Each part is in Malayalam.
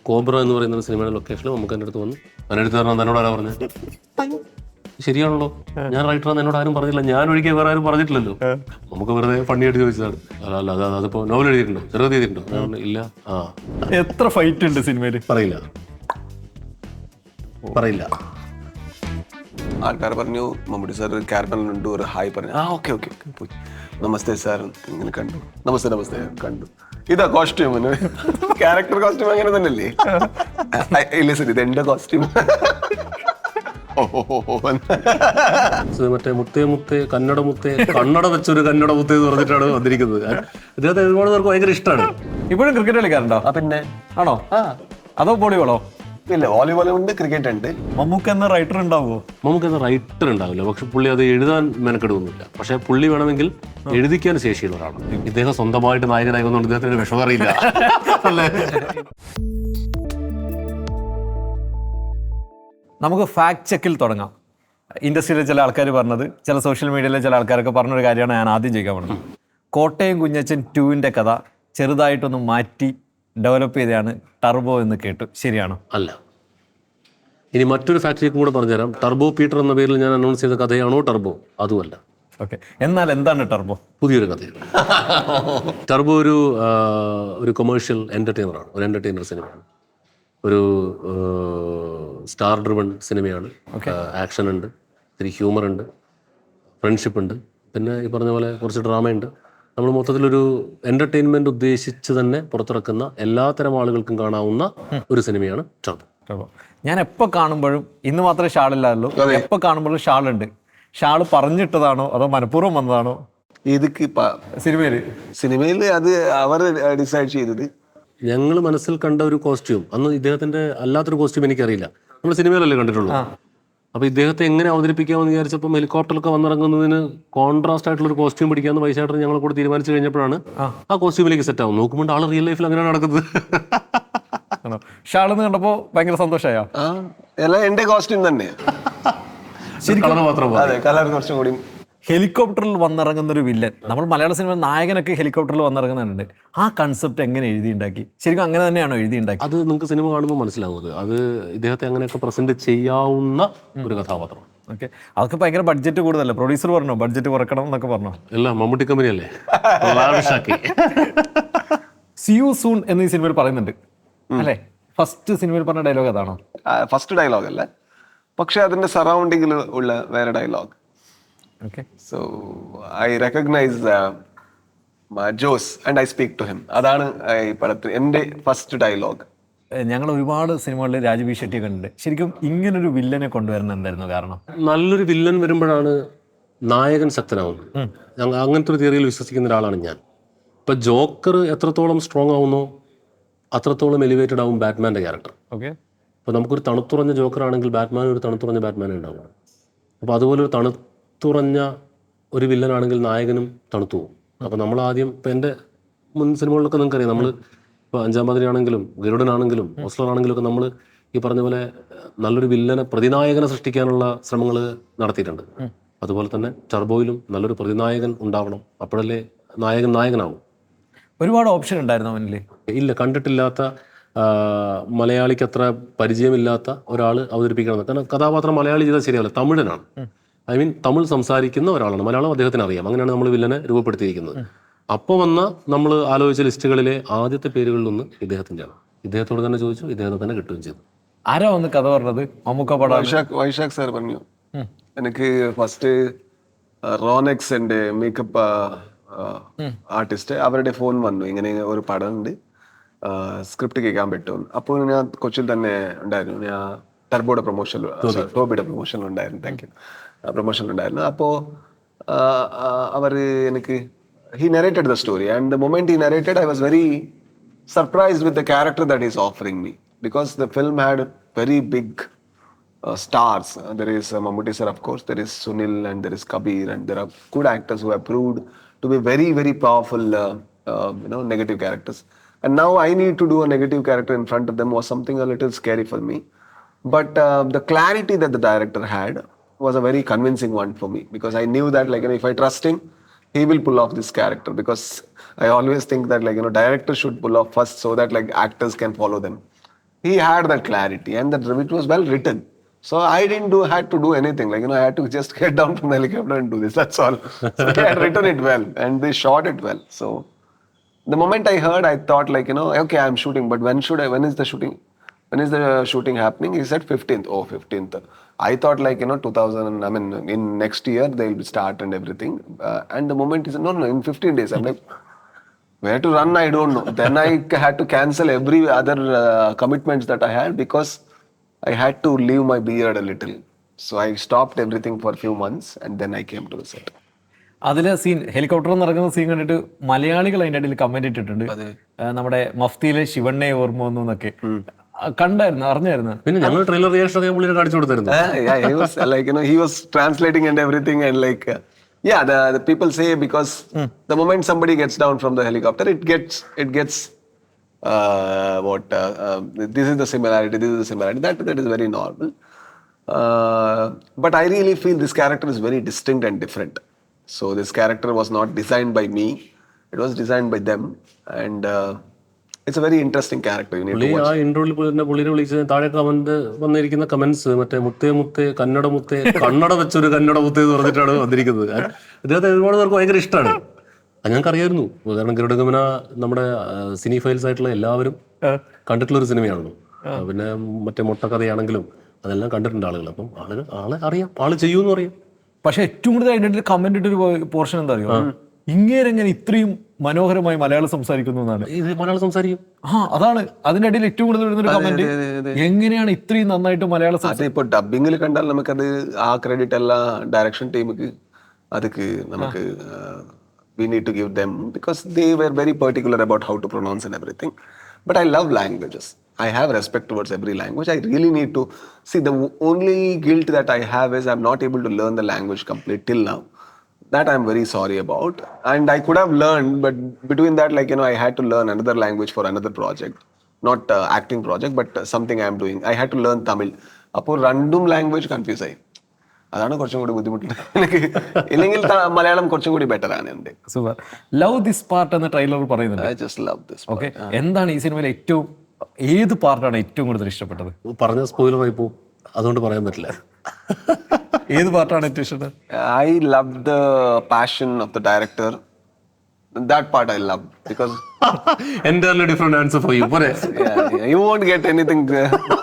കോബ്ര എന്ന് പറയുന്ന സിനിമയുടെ ലൊക്കേഷനിൽ നമുക്ക് എൻ്റെ അടുത്ത് വന്നു. എൻ്റെ അടുത്ത് പറഞ്ഞാൽ എന്നോട് ആരാ പറഞ്ഞത്? ശരിയാണല്ലോ, ഞാൻ റൈറ്ററാന്ന് എന്നോട് ആരും പറഞ്ഞില്ല, ഞാൻ ഒഴികെ വേറെ ആരും പറഞ്ഞിട്ടില്ലല്ലോ. നമുക്ക് വെറുതെ ഫണ്ണിയായിട്ട് ചോദിച്ചതാണ്. അല്ല അതിപ്പോ നോവൽ എഴുതിയിട്ടുണ്ടോ, ചെറുത് എഴുതിയിട്ടുണ്ടോ? ഇല്ല. എത്ര ഫൈറ്റ് ഉണ്ട് സിനിമയിൽ? പറയില്ല. ആൾക്കാർ പറഞ്ഞു മമ്മൂട്ടി സാർ ക്യാരക്ടറിലുണ്ട്, ഒരു ഹായ് പറഞ്ഞു. ഓക്കെ പോയി. നമസ്തേ സാർ ഇങ്ങനെ കണ്ടു. നമസ്തേ കണ്ടു. ഇതാ കോസ്റ്റ്യൂം, ക്യാരക്ടർ കോസ്റ്റ്യൂം അങ്ങനെ തന്നെയല്ലേ? ഇല്ല സാർ, ഇത് എന്റെ കോസ്റ്റ്യൂം. മറ്റേ മുത്തേ കന്നഡ മുത്തേ, കന്നഡ വെച്ചൊരു കന്നഡ മുത്തേ എന്ന് പറഞ്ഞിട്ടാണ് വന്നിരിക്കുന്നത്. ഇദ്ദേഹത്തെ ഒരുപാട് പേർക്ക് ഭയങ്കര ഇഷ്ടമാണ്. ഇപ്പോഴും ക്രിക്കറ്റ് കളിക്കാറുണ്ടോ? പിന്നെ ആണോ? അതോ വോളിബോളോ? ഇല്ല, വോളിബോൾ ഉണ്ട്, ക്രിക്കറ്റ് ഉണ്ട്. മമ്മൂക്ക് എന്ന റൈറ്റർ ഉണ്ടാവുമോ? നമുക്ക് എന്ന റൈറ്റർ ഉണ്ടാവില്ല, പക്ഷെ പുള്ളി അത് എഴുതാൻ മെനക്കെടുന്നില്ല. പക്ഷെ പുള്ളി വേണമെങ്കിൽ എഴുതിക്കാൻ ശേഷിയുള്ള ഒരാളാണ്. ഇദ്ദേഹം സ്വന്തമായിട്ട് നായകനായതുകൊണ്ട് ഇദ്ദേഹത്തിന് വിഷമം അറിയില്ല. നമുക്ക് ഫാക്ട് ചെക്കിൽ തുടങ്ങാം. ഇൻഡസ്ട്രിയിലെ ചില ആൾക്കാർ പറഞ്ഞത്, ചില സോഷ്യൽ മീഡിയയിലെ ചില ആൾക്കാരൊക്കെ പറഞ്ഞൊരു കാര്യമാണ് ഞാൻ ആദ്യം ചോദിക്കാൻ പോകുന്നത്. കോട്ടയം കുഞ്ഞച്ചൻ 2 കഥ ചെറുതായിട്ടൊന്ന് മാറ്റി ഡെവലപ്പ് ചെയ്തതാണ് ടർബോ എന്ന് കേട്ടു, ശരിയാണോ? അല്ല. ഇനി മറ്റൊരു ഫാക്ടറിക്കും കൂടെ പറഞ്ഞുതരാം. ടർബോ പീറ്റർ എന്ന പേരിൽ ഞാൻ അനൗൺസ് ചെയ്ത കഥയാണോ ടർബോ? അതുമല്ല. ഓക്കെ, എന്നാൽ എന്താണ് ടർബോ? പുതിയൊരു കഥയാണ്. ടർബോ ഒരു കൊമേഴ്ഷ്യൽ എൻ്റർടൈനറാണ്, ഒരു എൻ്റർടൈനർ സിനിമയാണ്, ഒരു സ്റ്റാർ ഡ്രിവൺ സിനിമയാണ്. ആക്ഷൻ ഉണ്ട്, ഇത്തിരി ഹ്യൂമർ ഉണ്ട്, ഫ്രണ്ട്ഷിപ്പ് ഉണ്ട്, പിന്നെ ഈ പറഞ്ഞ പോലെ കുറച്ച് ഡ്രാമയുണ്ട്. നമ്മൾ മൊത്തത്തിലൊരു എൻ്റർടൈൻമെൻറ്റ് ഉദ്ദേശിച്ച് തന്നെ പുറത്തിറക്കുന്ന എല്ലാത്തരം ആളുകൾക്കും കാണാവുന്ന ഒരു സിനിമയാണ് ടർബോ. ഞാൻ എപ്പോൾ കാണുമ്പോഴും, ഇന്ന് മാത്രമേ ഷാളില്ലാറുള്ളൂ, എപ്പോൾ കാണുമ്പോഴും ഷാളുണ്ട്. ഷാള് പറഞ്ഞിട്ടതാണോ അതോ മനഃപൂർവ്വം വന്നതാണോ? ഇതൊക്കെ സിനിമയിൽ അത് അവർ ഡിസൈഡ് ചെയ്തത്. ഞങ്ങൾ മനസ്സിൽ കണ്ട ഒരു കോസ്റ്റ്യൂം, അന്ന് ഇദ്ദേഹത്തിന്റെ അല്ലാത്തൊരു കോസ്റ്റ്യൂം എനിക്കറിയില്ല, നമ്മൾ സിനിമയിലല്ലേ കണ്ടിട്ടുള്ളൂ. അപ്പോൾ ഇദ്ദേഹത്തെ എങ്ങനെ അവതരിപ്പിക്കാമെന്ന് വിചാരിച്ചപ്പോൾ ഹെലികോപ്റ്ററൊക്കെ വന്നിറങ്ങുന്നതിന് കോൺട്രാസ്റ്റ് ആയിട്ടുള്ള ഒരു കോസ്റ്റ്യൂം പിടിക്കാമെന്ന് വൈശാട്ടൻ ഞങ്ങൾ കൂടെ തീരുമാനിച്ചു കഴിഞ്ഞപ്പോഴാണ് ആ കോസ്റ്റ്യൂമിലേക്ക് സെറ്റ് ആവും. നോക്കുമ്പോൾ ആൾ റിയൽ ലൈഫിൽ അങ്ങനെയാണ് നടക്കുന്നത്. ഷാളെന്ന് കണ്ടപ്പോൾ ഭയങ്കര സന്തോഷമായോ? എല്ലാം എന്റെ കോസ്റ്റ്യൂം തന്നെ, കളർ മാത്രം. അതെ, കളർ കുറച്ചും കൂടി. ഹെലികോപ്റ്ററിൽ വന്നിറങ്ങുന്ന ഒരു വില്ലൻ, നമ്മൾ മലയാള സിനിമ നായകനൊക്കെ ഹെലികോപ്റ്ററിൽ വന്നിറങ്ങുന്നുണ്ട്. ആ കൺസെപ്റ്റ് എങ്ങനെ എഴുതിയുണ്ടാക്കി? ശരിക്കും അങ്ങനെ തന്നെയാണോ എഴുതിയുണ്ടാക്കി? അത് നിങ്ങൾക്ക് സിനിമ കാണുമ്പോൾ മനസ്സിലാവും. അത് ഇദ്ദേഹത്തെ അങ്ങനെയൊക്കെ പ്രസന്റ് ചെയ്യാവുന്ന ഒരു കഥാപാത്രം. ഓക്കെ, അതൊക്കെ ഭയങ്കര ബഡ്ജറ്റ് കൂടുതലല്ലേ? പ്രൊഡ്യൂസർ പറഞ്ഞോ ബഡ്ജറ്റ് കുറക്കണം എന്നൊക്കെ പറഞ്ഞോ? അല്ല, മമ്മൂട്ടി കമ്പനി അല്ലേ. സി യു സൂൺ എന്ന് ഈ സിനിമയിൽ പറയുന്നുണ്ട് അല്ലേ? ഫസ്റ്റ് സിനിമയിൽ പറഞ്ഞ ഡയലോഗ് അതാണോ? ഫസ്റ്റ് ഡയലോഗ് അല്ല, പക്ഷെ അതിന്റെ സറൗണ്ടിങ്ങിൽ ഉള്ള വേറെ dialogue. Okay. So I recognize Jose and I speak to him. അതാണ് ഈ പടത്തിൽ എൻ്റെ ഫസ്റ്റ് ഡയലോഗ്. ഞങ്ങൾ ഒരുപാട് സിനിമകളിൽ രാജബി ഷെട്ടി കണ്ടിട്ടുണ്ട്. ശരിക്കും ഇങ്ങനൊരു വില്ലനെ കൊണ്ടുവരുന്ന എന്തായിരുന്നു കാരണം? നല്ലൊരു വില്ലൻ വരുമ്പോഴാണ് നായകൻ ശക്തനാവുന്നത്. അങ്ങനത്തെ ഒരു തിയറിയിൽ വിശ്വസിക്കുന്ന ഒരാളാണ് ഞാൻ. ഇപ്പൊ ജോക്കർ എത്രത്തോളം സ്ട്രോങ് ആവുന്നോ അത്രത്തോളം എലിവേറ്റഡ് ആവും ബാറ്റ്മാൻ്റെ ക്യാരക്ടർ. ഓക്കെ, അപ്പോൾ നമുക്കൊരു തണുത്തുറഞ്ഞ ജോക്കർ ആണെങ്കിൽ ബാറ്റ്മാൻ ഒരു തണുത്തുറഞ്ഞ ബാറ്റ്മാൻ ഉണ്ടാവും. അപ്പോൾ അതുപോലെ ഒരു തണുത്തുറഞ്ഞ ഒരു വില്ലനാണെങ്കിൽ നായകനും തണുത്തു പോകും. അപ്പോൾ നമ്മൾ ആദ്യം, ഇപ്പോൾ എൻ്റെ മുൻ സിനിമകളിലൊക്കെ നിങ്ങൾക്കറിയാം, നമ്മൾ ഇപ്പോൾ അഞ്ചാം പാതിരിയാണെങ്കിലും ഗരുഡനാണെങ്കിലും ഓസ്ലറാണെങ്കിലും ഒക്കെ നമ്മൾ ഈ പറഞ്ഞ പോലെ നല്ലൊരു വില്ലനെ, പ്രതിനായകനെ സൃഷ്ടിക്കാനുള്ള ശ്രമങ്ങൾ നടത്തിയിട്ടുണ്ട്. അതുപോലെ തന്നെ ടർബോയിലും നല്ലൊരു പ്രതിനായകൻ ഉണ്ടാവണം, അപ്പോഴല്ലേ നായകനാവും. ഒരുപാട് ഓപ്ഷൻ ഉണ്ടായിരുന്നു അവനിൽ. ഇല്ല, കണ്ടിട്ടില്ലാത്ത മലയാളിക്ക് അത്ര പരിചയമില്ലാത്ത ഒരാൾ അവതരിപ്പിക്കണം. കാരണം കഥാപാത്രം മലയാളി ചെയ്താൽ ശരിയല്ല, തമിഴനാണ്. തമിഴ് സംസാരിക്കുന്ന ഒരാളാണ്, മലയാളം അദ്ദേഹത്തിന് അറിയാം. അങ്ങനെയാണ് നമ്മൾ വില്ലനെ രൂപപ്പെടുത്തിയിരിക്കുന്നത്. അപ്പോൾ വന്ന നമ്മൾ ആലോചിച്ച ലിസ്റ്റുകളിലെ ആദ്യത്തെ പേരുകളിലൊന്ന് ഇദ്ദേഹത്തിൻ്റെയാണ്. ഇദ്ദേഹത്തോട് തന്നെ ചോദിച്ചു, ഇദ്ദേഹത്തെ തന്നെ കിട്ടുകയും ചെയ്തു. ആരാ വന്ന് കഥ പറഞ്ഞത്? മമ്മൂക്ക പടം വൈശാഖ് സാർ പറഞ്ഞു. എനിക്ക് ഫസ്റ്റ് റോനെക്സ് എൻ്റെ മേക്കപ്പ് ആർട്ടിസ്റ്റ്, അവരുടെ ഫോൺ വന്നു, ഇങ്ങനെ ഒരു പടം ഉണ്ട്, സ്ക്രിപ്റ്റ് കേൾക്കാൻ പറ്റും. അപ്പോൾ ഞാൻ കൊച്ചിയിൽ തന്നെ ഉണ്ടായിരുന്നു. ഞാൻ ടർബോയുടെ ടോബിയുടെ പ്രൊമോഷൻ ഉണ്ടായിരുന്നു. Thank you. പ്രൊമോഷൻ ഉണ്ടായിരുന്നു. അപ്പോൾ അവർ എനിക്ക് he narrated the story, and the moment he narrated I was very surprised with the character that he's offering me, because the film had very big stars. There is Mammootty sir, of course, there is Sunil, and there is Kabir, and there are good actors who have proved to be very, very powerful negative characters. And now I need to do a negative character in front of them was something a little scary for me. But the clarity that the director had was a very convincing one for me, because I knew that if I trust him, he will pull off this character, because I always think that director should pull off first so that actors can follow them. he had that clarity, and that it was well written. So I didn't had to do anything. Like, I had to just get down from the helicopter and do this. That's all. So he had written it well, and they shot it well. So the moment I heard, I thought like, okay, I'm shooting, but when is the shooting? When is the shooting happening? He said 15th. Oh, 15th. I thought like, 2000, in next year they'll start and everything. And the moment he said, no, in 15 days. I'm like, where to run, I don't know. Then I had to cancel every other commitments that I had because I had to leave my beard a little. So I stopped everything for a few months and then I came to the set. അതിലെ സീൻ ഹെലികോപ്റ്ററിൽ നടക്കുന്ന സീൻ കണ്ടിട്ട് മലയാളികൾ അതിൻ്റെ ഇടയിൽ കമന്റ് ഇട്ടിട്ടുണ്ട്. നമ്മുടെ മഫ്തിയിലെ ശിവണ്ണയെ ഓർമ്മ വന്നു എന്നൊക്കെ കണ്ടായിരുന്നു, അറിഞ്ഞായിരുന്നു. പിന്നെ ഞങ്ങൾ ട്രെയിലർ റിയാക്ഷൻ ഒക്കെ പുള്ളിനെ കാണിച്ചു കൊടുത്തായിരുന്നു. Yeah, he was like, he was translating and everything, and like, yeah, the people say because the moment somebody gets down from the helicopter, it gets this is the similarity, that is very normal. But I really feel this character is very distinct and different. So this character was not designed by me, it was designed by them, and it's a very interesting character. You need പുള്ളി to watch. ആ ഇൻട്രോയിൽ തന്നെ പുള്ളിനെ വിളിച്ചത് താഴെ കമന്റ് വന്നിരിക്കുന്ന കമന്റ്സ് മറ്റേ മുത്തേ കന്നഡ മുത്തേ കണ്ണട വെച്ചൊരു കന്നഡ മുത്തേ എന്ന് പറഞ്ഞിട്ടാണ് വന്നിരിക്കുന്നത്. അദ്ദേഹത്തെ ഒരുപാട് പേർക്ക് ഭയങ്കര ഇഷ്ടമാണ്. അത് ഞങ്ങൾക്ക് അറിയായിരുന്നു. കാരണം ഗരുഡഗമന നമ്മുടെ സിനി ഫൈൽസ് ആയിട്ടുള്ള എല്ലാവരും കണ്ടിട്ടുള്ള ഒരു സിനിമയാണല്ലോ. പിന്നെ മറ്റേ മുട്ടക്കഥയാണെങ്കിലും അതെല്ലാം കണ്ടിട്ടുണ്ട് ആളുകൾ. അപ്പം ആളെ അറിയാം, ആള് ചെയ്യൂന്ന് അറിയാം. പക്ഷെ ഏറ്റവും കൂടുതൽ അതിൻ്റെ കമന്റ് ഇട്ടൊരു പോർഷൻ എന്താ അറിയോ, ഇങ്ങേരെങ്ങനെ ഇത്രയും മനോഹരമായി മലയാളം സംസാരിക്കുന്നു എന്നാണ്. ഇത് മലയാളം സംസാരിക്കും. അതാണ് അതിന്റെ ഇടയിൽ ഏറ്റവും കൂടുതൽ വരുന്നൊരു കമന്റ്. എങ്ങനെയാണ് ഇത്രയും നന്നായിട്ട് മലയാളം അത് ഇപ്പൊ ഡബിങ്ങിൽ കണ്ടാൽ നമുക്കത് ആ ക്രെഡിറ്റ് അല്ല ഡയറക്ഷൻ ടീമുക്ക്, അതൊക്കെ നമുക്ക് we need to give them because they were very particular about how to pronounce and everything. But I love languages. I have respect towards every language. I really need to see, the only guilt that I have is I'm not able to learn the language complete till now. That I'm very sorry about. And I could have learned, but between that, like, I had to learn another language for another project. Not acting project, but something I'm doing. I had to learn Tamil. അപ്പോൾ രണ്ടും ലാംഗ്വേജ് കൺഫ്യൂസ് ആയി. അതാണ് കുറച്ചും കൂടി ബുദ്ധിമുട്ട്. എനിക്ക് ഇല്ലെങ്കിൽ മലയാളം കുറച്ചും കൂടി ബെറ്റർ ആണ് എൻ്റെ. സൂപ്പർ. ലവ് ദിസ് പാർട്ട് എന്ന ട്രെയിലർ പറയുന്നുണ്ട്. I just love this. Okay, എന്താണ് ഈ സിനിമയിലെ ഏത് പാർട്ടാണ് ഏറ്റവും കൂടുതൽ ഇഷ്ടപ്പെട്ടത്? പറഞ്ഞ സ്പോയിലർ ആയി പോകും, അതുകൊണ്ട് പറയാൻ പറ്റില്ല. ഏത് പാർട്ടാണ് ഏറ്റവും ഇഷ്ടപ്പെട്ടത്? I love the passion of the director. That part I love because entirely different answer for you. yeah, you won't get anything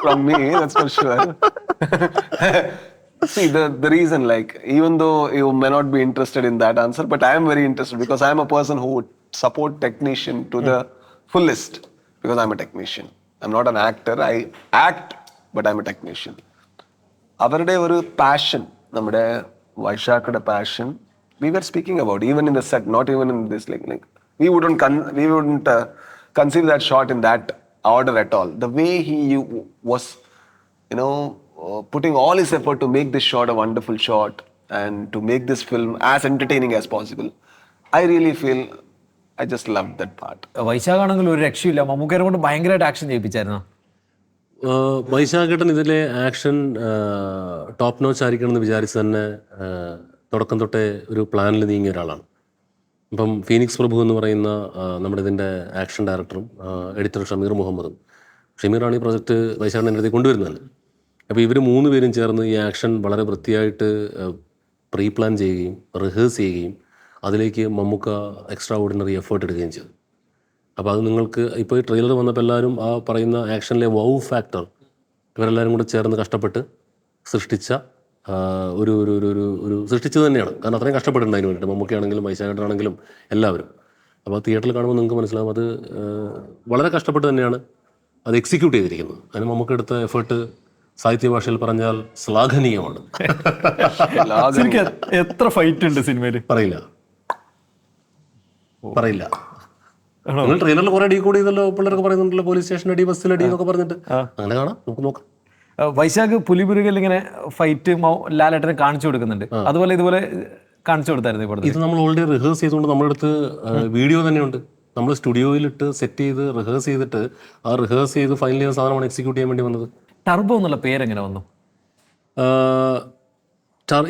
from me, that's for sure. See, the reason, like, even though you may not be interested in that answer, but I am very interested because I am a person who would support technician to the fullest because I'm a technician. I'm not an actor. I act, but I'm a technician. അവരുടെ ഒരു പാഷൻ, നമ്മുടെ വൈശാഖയുടെ passion, we were speaking about even in the set, not even in this, like we wouldn't conceive that shot in that order at all. The way he was, putting all his effort to make this shot a wonderful shot and to make this film as entertaining as possible, I really feel I just loved that part. വൈശാഖാണെങ്കിൽ ഒരു രക്ഷയില്ല, മമ്മൂക്കനെ കൊണ്ട് ഭയങ്കരമായിട്ട് ആക്ഷൻ ചെയ്യിപ്പിച്ചായിരുന്നു. വൈശാഖേട്ടൻ ഇതിലെ ആക്ഷൻ ടോപ്പ് നോച്ച് ആയിരിക്കണം എന്ന് വിചാരിച്ച് തന്നെ തുടക്കം തൊട്ടേ ഒരു പ്ലാനിൽ നീങ്ങിയ ഒരാളാണ്. ഇപ്പം ഫീനിക്സ് പ്രഭു എന്ന് പറയുന്ന നമ്മുടെ ഇതിൻ്റെ ആക്ഷൻ ഡയറക്ടറും എഡിറ്റർ ഷമീർ മുഹമ്മദും, ഷമീറാണ് ഈ പ്രൊജക്റ്റ് വൈശാഖേട്ടൻ്റെ അടുത്ത് കൊണ്ടുവരുന്നത്. അപ്പോൾ ഇവർ 3 പേരും ചേർന്ന് ഈ ആക്ഷൻ വളരെ വൃത്തിയായിട്ട് പ്രീ പ്ലാൻ ചെയ്യുകയും റിഹേഴ്സ് ചെയ്യുകയും അതിലേക്ക് മമ്മൂക്ക എക്സ്ട്രാ ഓർഡിനറി എഫേർട്ട് എടുക്കുകയും ചെയ്തു. അപ്പോൾ അത് നിങ്ങൾക്ക് ഇപ്പോൾ ഈ ട്രെയിലർ വന്നപ്പോൾ എല്ലാവരും ആ പറയുന്ന ആക്ഷനിലെ വൗ ഫാക്ടർ ഇവരെല്ലാവരും കൂടെ ചേർന്ന് കഷ്ടപ്പെട്ട് സൃഷ്ടിച്ച ഒരു ഒരു ഒരു ഒരു സൃഷ്ടിച്ചത് തന്നെയാണ്. കാരണം അത്രയും കഷ്ടപ്പെട്ടിട്ടുണ്ട് അതിന് വേണ്ടിയിട്ട്, മമ്മൂക്കയാണെങ്കിലും വൈശാഖേട്ടനാണെങ്കിലും എല്ലാവരും. അപ്പോൾ തിയേറ്ററിൽ കാണുമ്പോൾ നിങ്ങൾക്ക് മനസ്സിലാവും അത് വളരെ കഷ്ടപ്പെട്ട് തന്നെയാണ് അത് എക്സിക്യൂട്ട് ചെയ്തിരിക്കുന്നത്. അതിന് മമ്മൂക്ക എടുത്ത എഫേർട്ട് സാഹിത്യ ഭാഷയിൽ പറഞ്ഞാൽ ശ്ലാഘനീയമാണ്. എത്ര ഫൈറ്റ് ഉണ്ട് സിനിമയിൽ? പറയില്ല. നിങ്ങൾ ട്രെയിലറിൽ കുറെ അടി കൂടി ചെയ്തല്ലോ, പിള്ളേർക്ക് പറയുന്നുണ്ടല്ലോ, പോലീസ് സ്റ്റേഷൻ അടി, ബസ്സിലടി എന്നൊക്കെ പറഞ്ഞിട്ട്. അങ്ങനെ കാണാം, നമുക്ക് നോക്കാം. വൈശാഖ് പുലിമുരുകൽ ഇങ്ങനെ ഫൈറ്റ് ലാലേട്ടനെ കാണിച്ചു കൊടുക്കുന്നുണ്ട്, അതുപോലെ ഇതുപോലെ കാണിച്ചു കൊടുത്തായിരുന്നു. ഇത് നമ്മൾ ഓൾറെഡി റിഹേഴ്സ് ചെയ്തുകൊണ്ട് നമ്മുടെ അടുത്ത് വീഡിയോ തന്നെയുണ്ട്. നമ്മൾ സ്റ്റുഡിയോയിലിട്ട് സെറ്റ് ചെയ്ത് റിഹേഴ്സ് ചെയ്തിട്ട് ആ റിഹേഴ്സ് ചെയ്ത് ഫൈനൽ ചെയ്ത സാധനമാണ് എക്സിക്യൂട്ട് ചെയ്യാൻ വേണ്ടി വന്നത്. ടർബോ എന്നുള്ള പേരെങ്ങനെ വന്നു?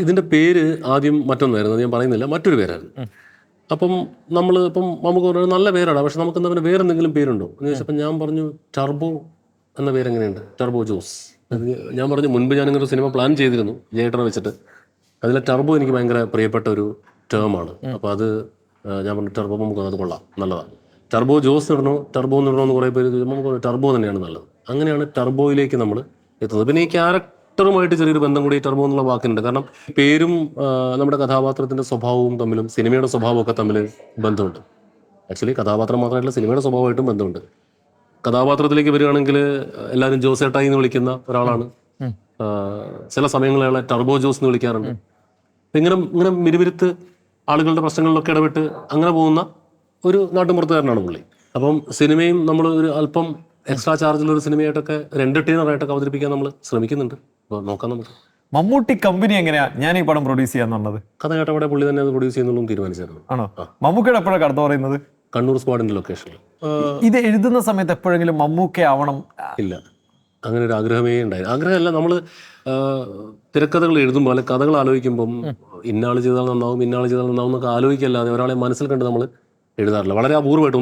ഇതിൻ്റെ പേര് ആദ്യം മറ്റൊന്നായിരുന്നു, ഞാൻ പറയുന്നില്ല, മറ്റൊരു പേരായിരുന്നു. അപ്പം നമ്മൾ ഇപ്പം നമുക്ക് നല്ല പേരാണ്, പക്ഷെ നമുക്ക് എന്താ വേറെ എന്തെങ്കിലും പേരുണ്ടോ എന്ന് ചോദിച്ചപ്പോൾ ഞാൻ പറഞ്ഞു ടർബോ എന്ന പേരെങ്ങനെയുണ്ട്? ടർബോ ജോസ്. അത് ഞാൻ പറഞ്ഞു മുൻപ് ഞാനിങ്ങനെ ഒരു സിനിമ പ്ലാൻ ചെയ്തിരുന്നു ജയേട്ടനെ വെച്ചിട്ട്. അതിലെ ടർബോ എനിക്ക് ഭയങ്കര പ്രിയപ്പെട്ട ഒരു ടേമാണ്. അപ്പോൾ അത് ഞാൻ പറഞ്ഞു ടർബോ നമുക്ക് അത് കൊള്ളാം, നല്ലതാണ്. ടർബോ ജോസ് ഇടണോ ടർബോ എന്ന് ഇടണമെന്ന് കുറേ പേര് നമുക്ക് ടർബോ തന്നെയാണ് നല്ലത്. അങ്ങനെയാണ് ടർബോയിലേക്ക് നമ്മൾ എത്തുന്നത്. പിന്നെ ഈ ക്യാരക്ടറുമായിട്ട് ചെറിയൊരു ബന്ധം കൂടി ഈ ടർബോ എന്നുള്ള വാക്കിനുണ്ട്. കാരണം പേരും നമ്മുടെ കഥാപാത്രത്തിൻ്റെ സ്വഭാവവും തമ്മിലും സിനിമയുടെ സ്വഭാവമൊക്കെ തമ്മിൽ ബന്ധമുണ്ട്. ആക്ച്വലി കഥാപാത്രം മാത്രമായിട്ടുള്ള സിനിമയുടെ സ്വഭാവമായിട്ടും ബന്ധമുണ്ട്. കഥാപാത്രത്തിലേക്ക് വരികയാണെങ്കിൽ എല്ലാവരും ജോസേട്ടായി എന്ന് വിളിക്കുന്ന ഒരാളാണ്. ചില സമയങ്ങളിൽ അയാളെ ടർബോ ജോസ് എന്ന് വിളിക്കാറുണ്ട്. ഇങ്ങനെ ഇങ്ങനെ മിരുവിരുത്ത് ആളുകളുടെ പ്രശ്നങ്ങളിലൊക്കെ ഇടപെട്ട് അങ്ങനെ പോകുന്ന ഒരു നാട്ടുമ്പുറത്തുകാരനാണ് പുള്ളി. അപ്പം സിനിമയും നമ്മൾ ഒരു അല്പം എക്സ്ട്രാ ചാർജിലൊരു സിനിമയായിട്ടൊക്കെ ഒരു എന്റർടൈനറായിട്ടൊക്കെ അവതരിപ്പിക്കാൻ നമ്മൾ ശ്രമിക്കുന്നുണ്ട്. അപ്പോൾ നോക്കാം നമുക്ക്. മമ്മൂട്ടി കമ്പനി എങ്ങനെയാ ഞാൻ ഈ പടം പ്രൊഡ്യൂസ് ചെയ്യാന്നുള്ളത്? കഥ കേട്ടവിടെ പുള്ളി തന്നെ അത് പ്രൊഡ്യൂസ് ചെയ്യുന്നുള്ളൂ തീരുമാനിച്ചായിരുന്നു. ആണോ? മമ്മൂക്കയുടെ എപ്പോഴാണ് കടന്നു പറയുന്നത്? കണ്ണൂർ സ്ക്വാഡിന്റെ ലൊക്കേഷനിൽ. ഇത് എഴുതുന്ന സമയത്ത് എപ്പോഴെങ്കിലും മമ്മൂക്ക ആവണം? ഇല്ല, അങ്ങനെ ഒരു ആഗ്രഹമേ ഉണ്ടായിരുന്നു. ആഗ്രഹമല്ല, നമ്മൾ തിരക്കഥകൾ എഴുതുമ്പോൾ അല്ലെ കഥകൾ ആലോചിക്കുമ്പം ഇന്നാൾ ചെയ്താൽ നന്നാവും ഇന്നാൾ ചെയ്താൽ നന്നാവും എന്നൊക്കെ ആലോചിക്കല്ലാതെ ഒരാളെ മനസ്സിൽ കണ്ട് നമ്മൾ എഴുതാറില്ല. വളരെ അപൂർവമായിട്ട്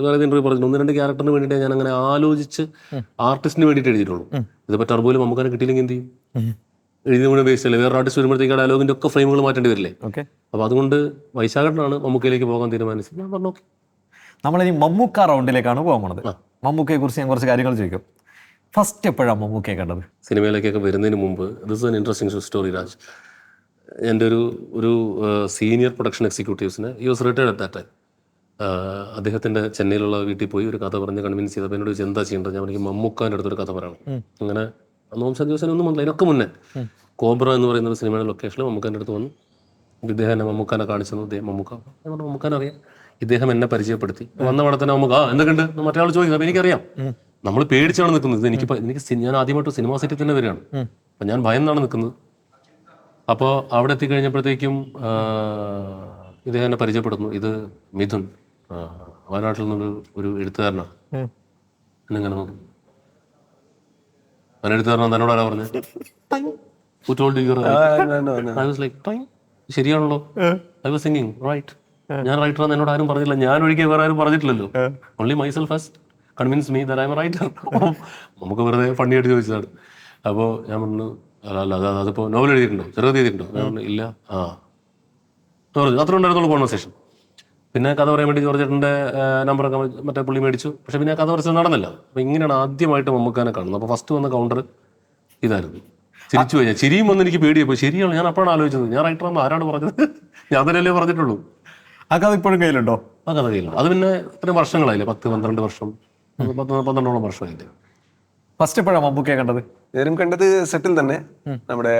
വേറെ ഇന്റർവ്യൂ പറഞ്ഞു 1-2 ക്യാരക്ടറിന് വേണ്ടിയിട്ട് ഞാൻ അങ്ങനെ ആലോചിച്ച് ആർട്ടിസ്റ്റിന് വേണ്ടിയിട്ട് എഴുതിയിട്ടുള്ളൂ. ഇതിപ്പോൾ ടർബോയിൽ മമ്മൂക്കാനെ കിട്ടിയില്ലെങ്കിൽ എന്ത് ചെയ്യും? എഴുതി മുഴുവൻ വേസ്റ്റ് അല്ലേ? വേറെ ആർട്ടിസ്റ്റ് വരുമ്പോഴത്തേക്ക് ആ ഡയലോഗിൻ്റെ ഒക്കെ ഫ്രെയിമുകൾ മാറ്റേണ്ടി വരില്ലേ? അപ്പോൾ അതുകൊണ്ട് വൈശാഖനാണ് മമ്മൂക്കയിലേക്ക് പോകാൻ തീരുമാനിച്ചത്. ഞാൻ പറഞ്ഞു ഓക്കെ. നമ്മളിനി മമ്മൂക്ക റൗണ്ടിലേക്കാണ് പോകാൻ പോണത്. മമ്മൂക്കയെ കുറിച്ച് ഞാൻ കുറച്ച് കാര്യങ്ങൾ ചോദിക്കും. ഫസ്റ്റ് എപ്പോഴാണ് മമ്മൂക്കയെ കണ്ടത്? സിനിമയിലേക്കൊക്കെ വരുന്നതിന് മുമ്പ്. This an interesting story Raj. എൻ്റെ ഒരു സീനിയർ പ്രൊഡക്ഷൻ എക്സിക്യൂട്ടീവ്സിന് you was retired at that time. അദ്ദേഹത്തിൻ്റെ ചെന്നൈയിലുള്ള വീട്ടിൽ പോയി ഒരു കഥ പറഞ്ഞ് കൺവിൻസ് ചെയ്തപ്പോൾ എന്നോട് ചോദിച്ചു എന്താ ചെയ്യേണ്ടത്. ഞാൻ എനിക്ക് മമ്മൂക്കാൻ്റെ അടുത്തൊരു കഥ പറയണം. അങ്ങനെ അന്ന് ദിവസം ഒന്നും അതിനൊക്കെ മുന്നേ കോബ്ര എന്ന് പറയുന്ന ഒരു സിനിമയുടെ ലൊക്കേഷനിൽ മമ്മൂക്കാൻ്റെ അടുത്ത് വന്നു. ഇദ്ദേഹം എന്നെ മമ്മൂക്കാനെ കാണിച്ചു തന്നു. ഇദ്ദേഹം മമ്മൂക്കാനെ അറിയാം. ഇദ്ദേഹം എന്നെ പരിചയപ്പെടുത്തി. വന്ന അവിടെ തന്നെ നമുക്ക് എന്തൊക്കെയുണ്ട് മറ്റേ ആൾ ചോദിക്കുന്നത്. അപ്പോൾ എനിക്കറിയാം നമ്മൾ പേടിച്ചാണ് നിൽക്കുന്നത്. എനിക്ക് ഞാൻ ആദ്യമായിട്ട് സിനിമാ സെറ്റിൽ തന്നെ വരികയാണ്. അപ്പം ഞാൻ ഭയന്നാണ് നിൽക്കുന്നത്. അപ്പോൾ അവിടെ എത്തിക്കഴിഞ്ഞപ്പോഴത്തേക്കും ഇദ്ദേഹം എന്നെ പരിചയപ്പെടുന്നു. ഇത് മിഥുൻ, വയനാട്ടിൽ നിന്നൊരു ഒരു എഴുത്തുകാരനാണ്. എന്നിങ്ങനെ നോക്കും. ഞാൻ എഴുത്തുകാരനാണ് തന്നോട് ആരാ പറഞ്ഞത്? ശരിയാണല്ലോ. I was singing right. ഞാൻ റൈറ്ററാന്ന് എന്നോട് ആരും പറഞ്ഞില്ല. ഞാൻ ഒഴികെ വേറെ ആരും പറഞ്ഞിട്ടില്ലല്ലോ. Only myself has convince me that I'm a writer. നമുക്ക് വെറുതെ ഫണ്ണിയായിട്ട് ചോദിച്ചതാണ്. അപ്പോൾ ഞാൻ പറഞ്ഞു അല്ല അതിപ്പോൾ നോവൽ എഴുതിയിട്ടുണ്ടോ, ചെറുകഥ എഴുതിയിട്ടുണ്ടോ? ഞാൻ പറഞ്ഞു ഇല്ല. പറഞ്ഞു അത്ര ഉണ്ടായിരുന്നുള്ളൂ കോൺവെർസേഷൻ. പിന്നെ കഥ പറയാൻ വേണ്ടി ജോർജേട്ടൻ്റെ നമ്പറൊക്കെ മറ്റേ പുള്ളി മേടിച്ചു. പക്ഷെ പിന്നെ കഥ പറച്ചിൽ നടന്നില്ല. അപ്പോൾ ഇങ്ങനെയാണ് ആദ്യമായിട്ട് മമ്മൂക്കാനെ കാണുന്നത്. അപ്പോൾ ഫസ്റ്റ് വന്ന കൗണ്ടർ ഇതായിരുന്നു. ചിരിച്ചു പോയി. ചിരിയും വന്ന് എനിക്ക് പേടിയപ്പോൾ ശരിയാണ്. ഞാൻ അപ്പോഴാണ് ആലോചിച്ചത് ഞാൻ റൈറ്ററാണെന്ന് ആരാണ് പറഞ്ഞത്? ഞാൻ തന്നെയല്ലേ പറഞ്ഞിട്ടുള്ളൂ. ആ കഥ ഇപ്പോഴും കയ്യിലുണ്ടോ? ആ കഥ കയ്യിലുണ്ട്. അത് പിന്നെ ഇത്രയും വർഷങ്ങളായില്ലേ, 10-12 വർഷം, 12 വർഷമായില്ലേ. ഫസ്റ്റ് എപ്പോഴാണ് മമ്മൂക്കയെ കണ്ടത്? നേരം കണ്ടത് സെറ്റിൽ തന്നെ, നമ്മുടെ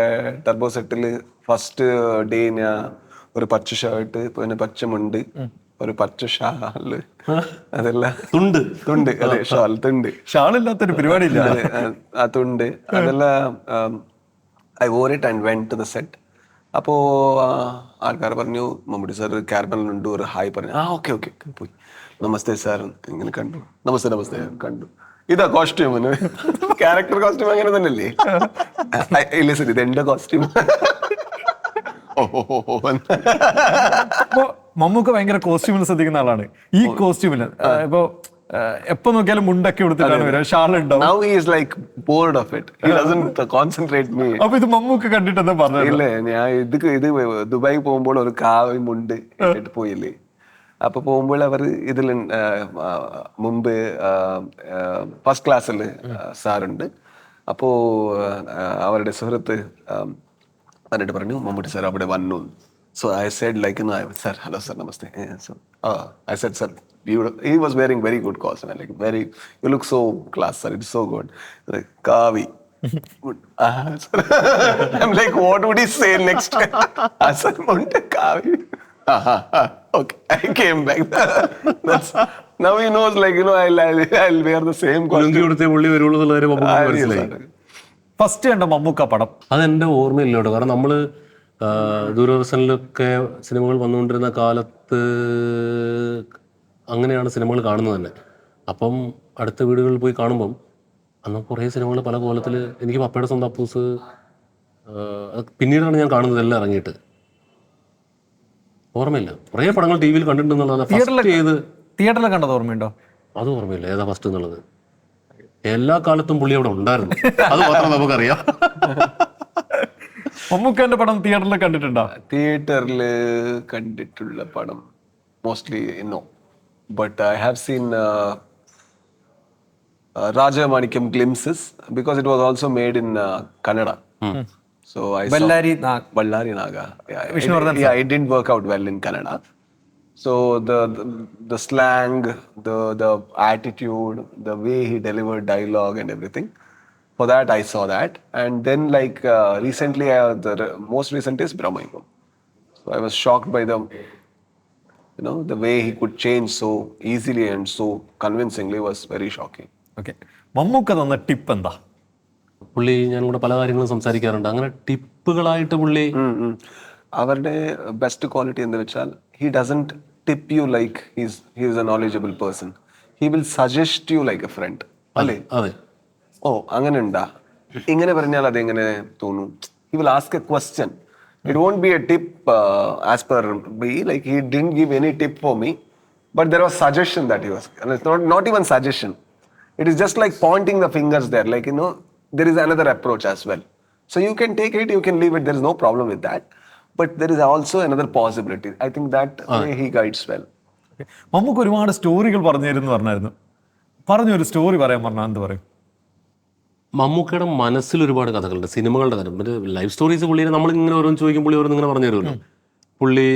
ടർബോ സെറ്റിൽ. ഫസ്റ്റ് ഡേ ഞാൻ ഒരു പച്ച ഷർട്ട്, പിന്നെ പച്ച മുണ്ട്, ഒരു പച്ച ഷാള്, അതെല്ലാം തുണ്ട് അതെ ഷാൾ തുണ്ട് ഷാളില്ലാത്തൊരു പരിപാടി ഇല്ല. ആ തുണ്ട് അതെല്ലാം I wore it and went to the set. അപ്പോൾ ആൾക്കാർ പറഞ്ഞു മമ്മൂട്ടി സാർ ക്യാരമലുണ്ട്, ഒരു ഹായ് പറഞ്ഞു. ഓക്കെ ഓക്കെ പോയി. നമസ്തേ സാർ ഇങ്ങനെ കണ്ടു. നമസ്തേ കണ്ടു. ഇതാ കോസ്റ്റ്യൂം, ക്യാരക്ടർ കോസ്റ്റ്യൂം അങ്ങനെ തന്നെയല്ലേ? ഇല്ല സാർ ഇത് എന്റെ കോസ്റ്റ്യൂം. അപ്പൊ മമ്മൂക്ക ഭയങ്കര കോസ്റ്റ്യൂമിൽ ശ്രദ്ധിക്കുന്ന ആളാണ്. ഈ കോസ്റ്റ്യൂമിൽ ഇപ്പൊ എപ്പോ നോക്കിയാലും മുണ്ടൊക്കെ എടുത്തിട്ടാണ് വരിക, ഷാൾ ഉണ്ടാവും. Now he is like bored of it. He doesn't concentrate me. അപ്പൊ ഇത് മമ്മൂക്ക കണ്ടിട്ട് എന്താ പറഞ്ഞത്? ഇല്ല, ഞാൻ ഇത് ദുബായി പോകുമ്പോൾ ഒരു കാവി മുണ്ട് ഇട്ടിട്ട് പോയില്ലേ. അപ്പൊ പോകുമ്പോൾ അവർ ഇതിൽ മുമ്പ് ഫസ്റ്റ് ക്ലാസ്സിൽ സാറുണ്ട്. അപ്പോ അവരുടെ സുഹൃത്ത് എന്നിട്ട് പറഞ്ഞു മമ്മൂട്ടി സാർ അവിടെ വന്നു. So I said like, sir, hello sir, namaste. So I said, sir, he was wearing very good costume. Like you look so class, sir. It's so good. Like Kavi. I'm like, what would he say next? I said, Monte Kavi. Okay, I came back. Now he knows, like, I'll wear the same costume. First കണ്ട മമ്മൂക്ക പടം അതെൻ്റെ ഓർമ്മയില്ല കേട്ടോ. കാരണം നമ്മൾ ദൂരദർശനിലൊക്കെ സിനിമകൾ വന്നുകൊണ്ടിരുന്ന കാലത്ത് അങ്ങനെയാണ് സിനിമകൾ കാണുന്നത് തന്നെ. അപ്പം അടുത്ത വീടുകളിൽ പോയി കാണുമ്പം അന്ന് കുറേ സിനിമകൾ പല കോലത്തിൽ. എനിക്ക് പപ്പയുടെ സ്വന്തം അപ്പൂസ് പിന്നീടാണ് ഞാൻ കാണുന്നത് എല്ലാം ഇറങ്ങിയിട്ട്. ഓർമ്മയില്ല. കുറേ പടങ്ങൾ ടി വിയിൽ കണ്ടിട്ടുണ്ടെന്നുള്ളത്. തിയേറ്ററിൽ കണ്ടത് ഓർമ്മയുണ്ടോ? അത് ഓർമ്മയില്ല ഏതാ ഫസ്റ്റ് എന്നുള്ളത്. എല്ലാ കാലത്തും പുള്ളി അവിടെ ഉണ്ടായിരുന്നു, അത് മാത്രം നമുക്കറിയാം. മമ്മൂക്കന്റെ പടം തിയേറ്ററിൽ കണ്ടിട്ടുണ്ടോ? തിയേറ്ററിൽ കണ്ടിട്ടുള്ള പടം mostly no, but I have seen Rajamanikam glimpses because it was also made in Kannada. So I saw Bellary Ballari Naga. Vishnuvardhan It didn't work out well in Kannada. So the slang, the attitude, the way he delivered dialogue and everything. For that I saw that, and then like recently, the most recent is Brahmayugam. So I was shocked by the way he could change so easily and so convincingly was very shocking. Okay. Mammukka തന്ന ടിപ്പ് എന്താ? പുള്ളി ഞാൻ കൂടെ പല കാര്യങ്ങളും സംസാരിക്കാറുണ്ട്. അങ്ങനെ ടിപ്പുകളായിട്ട് പുള്ളി അവരുടെ ബെസ്റ്റ് ക്വാളിറ്റി എന്ന് വെച്ചാൽ he doesn't tip you like he's a knowledgeable person, he will suggest you like a friend. അല്ലേ? അതെ. ഓ അങ്ങനെ ഉണ്ടാ, ഇങ്ങനെ പറഞ്ഞാൽ അതെങ്ങനെ തോന്നും. He will ask a question. It won't be a tip as per be, like he didn't give any tip for me, but there was suggestion that he was not even suggestion. It is just like pointing the fingers there, like, there is another approach as well. So you can take it, you can leave it, there is no problem with that. But there is also another possibility. I think that way he guides well. Mammukka ഒരുപാട് സ്റ്റോറികൾ പറഞ്ഞു തരുമെന്ന് പറഞ്ഞായിരുന്നു. പറഞ്ഞൊരു സ്റ്റോറി പറയാൻ പറഞ്ഞാൽ എന്ത് പറയും? മമ്മൂക്കയുടെ മനസ്സിൽ ഒരുപാട് കഥകളുണ്ട്, സിനിമകളുടെ കാര്യം. മറ്റേ ലൈഫ് സ്റ്റോറീസ് പുള്ളിയെ നമ്മളിങ്ങനെ ഓരോന്ന് ചോദിക്കും, പുള്ളി ഓരോന്ന് ഇങ്ങനെ പറഞ്ഞു തരുമല്ലോ. പുള്ളി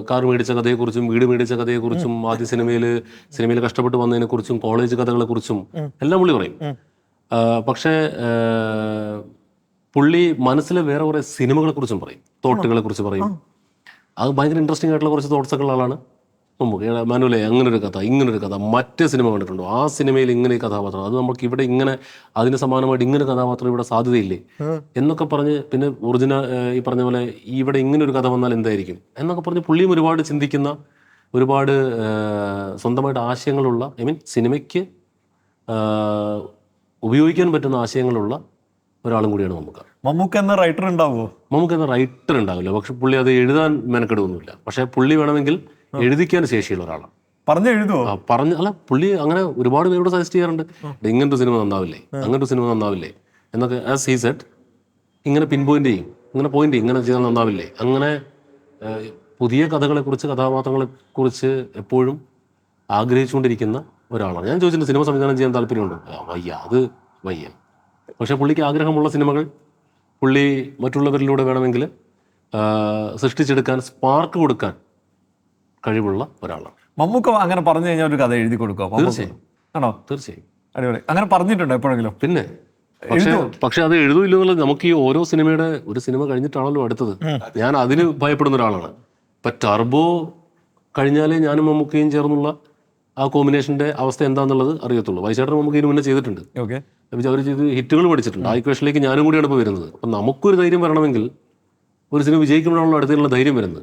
കാർ മേടിച്ച കഥയെക്കുറിച്ചും വീട് മേടിച്ച കഥയെക്കുറിച്ചും ആദ്യ സിനിമയിൽ കഷ്ടപ്പെട്ട് വന്നതിനെക്കുറിച്ചും കോളേജ് കഥകളെക്കുറിച്ചും എല്ലാം പുള്ളി പറയും. പക്ഷേ പുള്ളി മനസ്സിലെ വേറെ കുറേ സിനിമകളെ കുറിച്ചും പറയും, തോട്ടുകളെ കുറിച്ച് പറയും. അത് ഭയങ്കര ഇൻട്രസ്റ്റിംഗ് ആയിട്ടുള്ള കുറച്ച് തോട്ട്സൊക്കെ ഉള്ള ആളാണ് മമ്മൂക്ക. മാനുവലേ അങ്ങനൊരു കഥ, ഇങ്ങനൊരു കഥ, മറ്റേ സിനിമ കണ്ടിട്ടുണ്ടോ, ആ സിനിമയിൽ ഇങ്ങനെ കഥാപാത്രം, അത് നമുക്ക് ഇവിടെ ഇങ്ങനെ അതിന് സമാനമായിട്ട് ഇങ്ങനെ കഥാപാത്രം ഇവിടെ സാധ്യതയില്ലേ എന്നൊക്കെ പറഞ്ഞ്, പിന്നെ ഒറിജിനൽ ഈ പറഞ്ഞ പോലെ ഇവിടെ ഇങ്ങനെ ഒരു കഥ വന്നാൽ എന്തായിരിക്കും എന്നൊക്കെ പറഞ്ഞ് പുള്ളിയും ഒരുപാട് ചിന്തിക്കുന്ന, ഒരുപാട് സ്വന്തമായിട്ട് ആശയങ്ങളുള്ള, സിനിമയ്ക്ക് ഉപയോഗിക്കാൻ പറ്റുന്ന ആശയങ്ങളുള്ള ഒരാളും കൂടിയാണ് മമ്മൂക്ക. മമ്മൂക്ക എന്ന റൈറ്റർ ഉണ്ടാവുമോ? മമ്മൂക്ക എന്ന റൈറ്റർ ഉണ്ടാവില്ല, പക്ഷെ പുള്ളി അത് എഴുതാൻ മെനക്കെടുവൊന്നുമില്ല. പക്ഷെ പുള്ളി വേണമെങ്കിൽ എഴുതിക്കാൻ ശേഷിയുള്ള ഒരാളാണ്. പറഞ്ഞു എഴുതുമോ? അല്ല, പുള്ളി അങ്ങനെ ഒരുപാട് പേരോട് സജസ്റ്റ് ചെയ്യാറുണ്ട്, ഇങ്ങനൊരു സിനിമ നന്നാവില്ലേ, അങ്ങനൊരു സിനിമ നന്നാവില്ലേ എന്നൊക്കെ. ആസ് ഹി സെഡ്, ഇങ്ങനെ പിൻ പോയിന്റ് ചെയ്യും, ഇങ്ങനെ പോയിന്റ് ചെയ്യും, ഇങ്ങനെ ചെയ്താൽ നന്നാവില്ലേ. അങ്ങനെ പുതിയ കഥകളെക്കുറിച്ച്, കഥാപാത്രങ്ങളെക്കുറിച്ച് എപ്പോഴും ആഗ്രഹിച്ചുകൊണ്ടിരിക്കുന്ന ഒരാളാണ്. ഞാൻ ചോദിച്ചിട്ടുണ്ട് സിനിമ സംവിധാനം ചെയ്യാൻ താല്പര്യമുണ്ടോ? അത് വയ്യ. പക്ഷെ പുള്ളിക്ക് ആഗ്രഹമുള്ള സിനിമകൾ പുള്ളി മറ്റുള്ളവരിലൂടെ വേണമെങ്കിൽ സൃഷ്ടിച്ചെടുക്കാൻ, സ്പാർക്ക് കൊടുക്കാൻ കഴിവുള്ള ഒരാളാണ്. മമ്മൂക്ക അങ്ങനെ പറഞ്ഞു കഴിഞ്ഞാൽ ഒരു കഥ എഴുതി കൊടുക്കാം? തീർച്ചയായും. ആണോ? തീർച്ചയായും. അടിപൊളി. അങ്ങനെ പറഞ്ഞിട്ടുണ്ടോ എപ്പോഴെങ്കിലും? പിന്നെ പക്ഷെ അത് എഴുതൂല്ലോ എന്നുള്ളത് നമുക്ക് ഈ ഓരോ സിനിമയുടെ ഒരു സിനിമ കഴിഞ്ഞിട്ടാണല്ലോ അടുത്തത്. ഞാൻ അതിന് ഭയപ്പെടുന്ന ഒരാളാണ്. ഇപ്പം ടർബോ കഴിഞ്ഞാലേ ഞാനും മമ്മൂക്കയും ചേർന്നുള്ള ആ കോമ്പിനേഷൻ്റെ അവസ്ഥ എന്താണെന്നുള്ളത് അറിയത്തുള്ളൂ. വൈശേട്ടൻ മമ്മൂക്ക ഇതിന് മുന്നേ ചെയ്തിട്ടുണ്ട്. ഓക്കെ. അവർ ചെയ്ത് ഹിറ്റുകൾ പഠിച്ചിട്ടുണ്ട്. ആ ഇക്വേഷനിലേക്ക് ഞാനും കൂടിയാണ് ഇപ്പോൾ വരുന്നത്. അപ്പം നമുക്കൊരു ധൈര്യം വരണമെങ്കിൽ ഒരു സിനിമ വിജയിക്കുമ്പോഴാണല്ലോ അടുത്തുള്ള ധൈര്യം വരുന്നത്.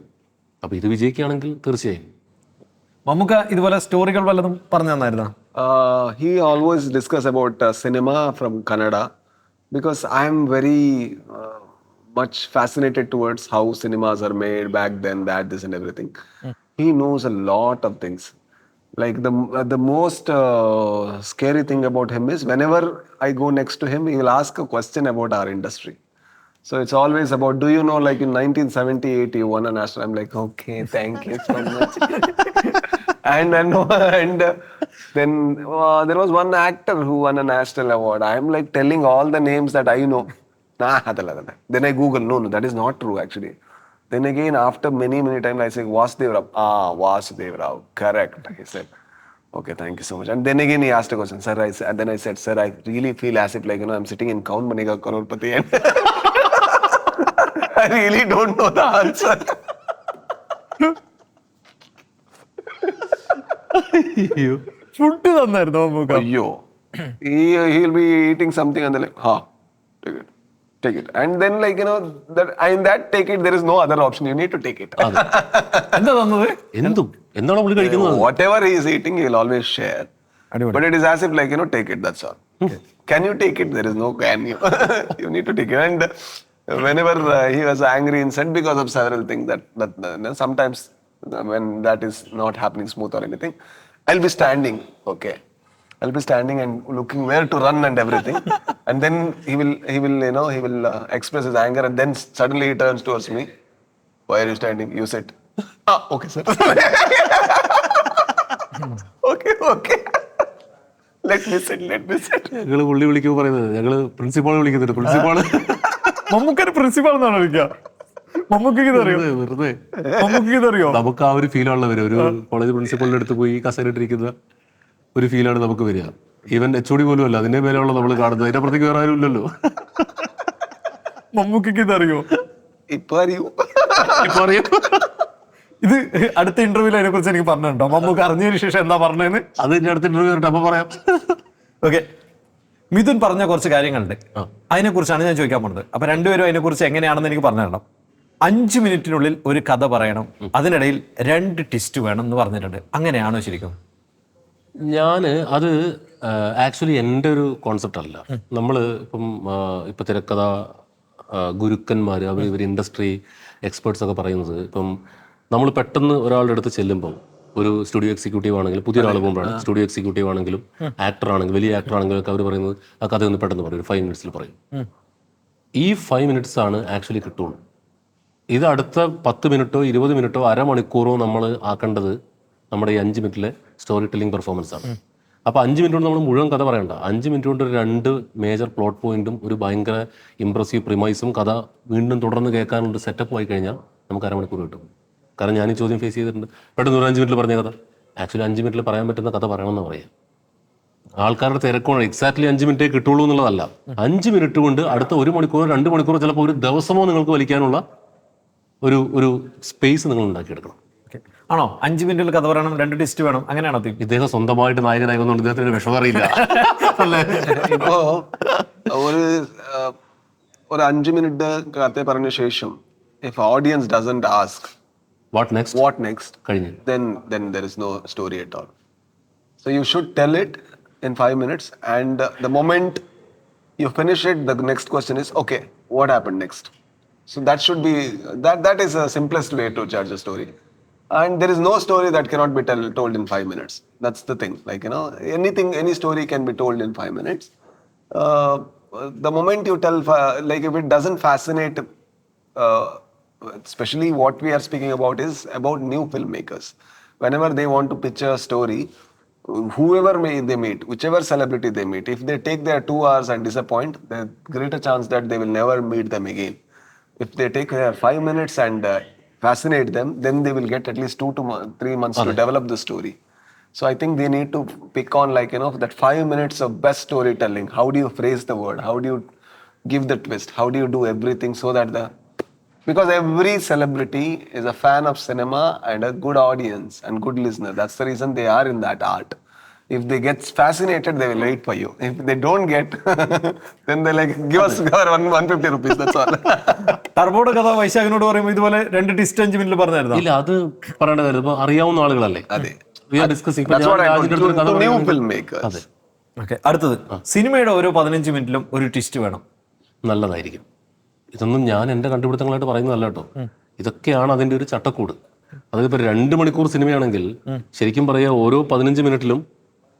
അപ്പോൾ ഇത് വിജയിക്കുകയാണെങ്കിൽ തീർച്ചയായും. മമ്മൂക്ക ഇതുപോലെ സ്റ്റോറികൾ വല്ലതും പറഞ്ഞു തന്നായിരുന്നോ? He always discuss about cinema from Kannada because I am very much fascinated towards how cinemas are made back then, this and everything. He knows a lot of things. Like the most scary thing about him is whenever I go next to him, he will ask a question about our industry. So it's always about, do you know, like in 1978 you won a national? I'm like, okay, thank you so much. and then there was one actor who won a national award. I'm like telling all the names that I know. Then I Google, no, that is not true actually. Then again, after many times, I say, Vasudev Rao. Vasudev Rao, correct. He said, okay, thank you so much. And then again, he asked a question. Sir, I said, sir, I really feel as if like, I'm sitting in Kaun Banega Crorepati and I really don't know the answer. Food തന്നായിരുന്നു Mammukka? Ayyo. He'll be eating something and they're like, take it. And then like, that in that take it, there is no other option. You need to take it. എന്താ തന്നത്? എന്താണോ പുള്ളി കഴിക്കുന്നത്? Whatever he is eating, he'll always share. But it is as if like, take it, that's all. Can you take it? There is no can you. You need to take it. And whenever he was angry and said because of several things that sometimes when that is not happening smooth or anything, I'll be standing, okay. I'll be standing and looking where to run and everything. And then he will express his anger, and then suddenly he turns towards me. Why are you standing? You sit. Okay, sir. Okay. Let me sit. ഞങ്ങൾ പുള്ളി വിളിക്കുമ്പോൾ പറയുന്നത് ഞങ്ങൾ പ്രിൻസിപ്പാൾ വിളിക്കുന്നുണ്ട്. പ്രിൻസിപ്പാള് മമ്മൂക്കൊരു പ്രിൻസിപ്പാൾ എന്നാണ് വിളിക്കുക. മമ്മൂക്ക് അറിയോ? വെറുതെ മമ്മൂക്ക് അറിയോ? നമുക്ക് ആ ഒരു ഫീലാണല്ലോ വരിക. ഒരു കോളേജ് പ്രിൻസിപ്പളിന്റെ അടുത്ത് പോയി കസേരയിട്ടിരിക്കുന്ന ഒരു ഫീലാണ് നമുക്ക് വരിക. ഈവൻ HOD പോലും അല്ല, അതിന്റെ മേലെയുള്ള നമ്മൾ കാണുന്നത്. അതിന്റെ അപ്പുറത്തേക്ക് വേറെ ആരും ഇല്ലല്ലോ. മമ്മൂക്ക് അറിയോ? ഇപ്പൊ അറിയൂ. ഇത് അടുത്ത ഇന്റർവ്യൂവിൽ അതിനെ കുറിച്ച് എനിക്ക് പറഞ്ഞിട്ടുണ്ടോ? മമ്മൂക്ക് അറിഞ്ഞതിന് ശേഷം എന്താ പറഞ്ഞതെന്ന്? അത് എന്റെ അടുത്ത ഇന്റർവ്യൂ അപ്പൊ പറയാം. ഓക്കെ, മിഥുൻ പറഞ്ഞ കുറച്ച് കാര്യങ്ങളുണ്ട്, അതിനെക്കുറിച്ചാണ് ഞാൻ ചോദിക്കാൻ പോകുന്നത്. അപ്പൊ രണ്ടുപേരും അതിനെക്കുറിച്ച് എങ്ങനെയാണെന്ന് എനിക്ക് പറഞ്ഞു തരണം. 5 മിനിറ്റിനുള്ളിൽ ഒരു കഥ പറയണം, അതിനിടയിൽ 2 ട്വിസ്റ്റ് വേണം എന്ന് പറഞ്ഞിട്ടുണ്ട്. അങ്ങനെയാണോ ശരിക്കും? അത് ആക്ച്വലി എൻ്റെ ഒരു കോൺസെപ്റ്റ് അല്ല. നമ്മൾ ഇപ്പം തിരക്കഥ ഗുരുക്കന്മാർ, ഇവർ ഇൻഡസ്ട്രി എക്സ്പേർട്സ് ഒക്കെ പറയുന്നത്, ഇപ്പം നമ്മൾ പെട്ടെന്ന് ഒരാളുടെ അടുത്ത് ചെല്ലുമ്പോൾ, ഒരു സ്റ്റുഡിയോ എക്സിക്യൂട്ടീവ് ആണെങ്കിലും, പുതിയൊരാൾ പോകുമ്പോഴാണ് സ്റ്റുഡിയോ എക്സിക്യൂട്ടീവ് ആണെങ്കിലും ആക്ടർ ആണെങ്കിലും വലിയ ആക്ടർ ആണെങ്കിലും ഒക്കെ അവർ പറയുന്നത് ആ കഥ ഒന്ന് പെട്ടെന്ന് പറയും, ഒരു 5 മിനിറ്റ്സിൽ പറയും. ഈ 5 മിനിറ്റ്സ് ആണ് ആക്ച്വലി കിട്ടുള്ളൂ. ഇത് അടുത്ത 10 മിനിറ്റോ 20 മിനിറ്റോ അരമണിക്കൂറോ നമ്മൾ ആക്കേണ്ടത് നമ്മുടെ ഈ 5 മിനിറ്റിലെ സ്റ്റോറി ടെല്ലിംഗ് പെർഫോമൻസ് ആണ്. അപ്പോൾ 5 മിനിറ്റ് കൊണ്ട് നമ്മൾ മുഴുവൻ കഥ പറയണ്ട. 5 മിനിറ്റ് കൊണ്ട് 2 മേജർ പ്ലോട്ട് പോയിന്റും ഒരു ഭയങ്കര ഇംപ്രസീവ് പ്രിമൈസും കഥ വീണ്ടും തുടർന്ന് കേൾക്കാനുള്ള സെറ്റപ്പ് ആയി കഴിഞ്ഞാൽ നമുക്ക് അരമണിക്കൂർ കിട്ടും. കാരണം ഞാൻ ഈ ചോദ്യം ഫേസ് ചെയ്തിട്ടുണ്ട്. പെട്ടെന്ന് ഒരു 5 മിനിറ്റിൽ പറഞ്ഞ കഥ ആക്ച്വലി 5 മിനിറ്റിൽ പറയാൻ പറ്റുന്ന കഥ പറയണമെന്ന് പറയാം. ആൾക്കാരുടെ തിരക്കാണ് എക്സാക്ട്ലി 5 മിനിറ്റേ കിട്ടുള്ളൂ എന്നുള്ളതല്ല. 5 മിനിറ്റ് കൊണ്ട് അടുത്ത 1 മണിക്കൂറോ 2 മണിക്കൂറോ ചിലപ്പോൾ ഒരു ദിവസമോ നിങ്ങൾക്ക് വലിക്കാനുള്ള ഒരു സ്പേസ് നിങ്ങൾ ഉണ്ടാക്കിയെടുക്കണം. ആണോ? 5 മിനിറ്റിൽ കഥ പറയണം, 2 ട്വിസ്റ്റ് വേണം, അങ്ങനെയാണോ? ഇദ്ദേഹം സ്വന്തമായിട്ട് നായകനായതുകൊണ്ട് ഇദ്ദേഹത്തിന് വിഷമം അറിയില്ല. ഇപ്പോ ഒരു 5 മിനിറ്റ് കഥ പറഞ്ഞ ശേഷം if audience doesn't ask what next കഴിഞ്ഞു, then there is no story at all. So you should tell it in 5 minutes, and the moment you finish it, the next question is, okay, what happened next? So that should be that is the simplest way to judge a story. And there is no story that cannot be told in 5 minutes. That's the thing. Like, any story can be told in 5 minutes. The moment you tell, like, if it doesn't fascinate, especially what we are speaking about is about new filmmakers. Whenever they want to pitch a story, whoever they meet, whichever celebrity they meet, if they take their 2 hours and disappoint, there's greater chance that they will never meet them again. If they take 5 minutes and fascinate them, then they will get at least 2 to 3 months to develop the story. So I think they need to pick on, like, that 5 minutes of best storytelling. How do you phrase the word? How do you give the twist? How do you do everything so that because every celebrity is a fan of cinema and a good audience and good listener. That's the reason they are in that art. If they get fascinated, they will wait for you. If they don't get, then they like, give us 150 rupees, that's all. ടർബോയുടെ കഥ വൈശാഖിനോട് പറയുമ്പോൾ ഇതുപോലെ 2 ട്വിസ്റ്റ് 5 മിനിറ്റിൽ പറഞ്ഞായിരുന്നു. ഇല്ല, അത് പറയേണ്ടതായിരുന്നു. ഇപ്പൊ അറിയാവുന്ന ആളുകളല്ലേ. അതെ. That's what I told to new filmmakers. Okay, അടുത്തത് സിനിമയുടെ ഓരോ 15 മിനിറ്റിലും ഒരു ട്വിസ്റ്റ് വേണം. നല്ലതായിരിക്കും. ഇതൊന്നും ഞാൻ എൻ്റെ കണ്ടുപിടുത്തങ്ങളായിട്ട് പറയുന്നതല്ല കേട്ടോ. ഇതൊക്കെയാണ് അതിൻ്റെ ഒരു ചട്ടക്കൂട്. അതായത് ഇപ്പോൾ 2 മണിക്കൂർ സിനിമയാണെങ്കിൽ ശരിക്കും പറയുക ഓരോ 15 മിനിറ്റിലും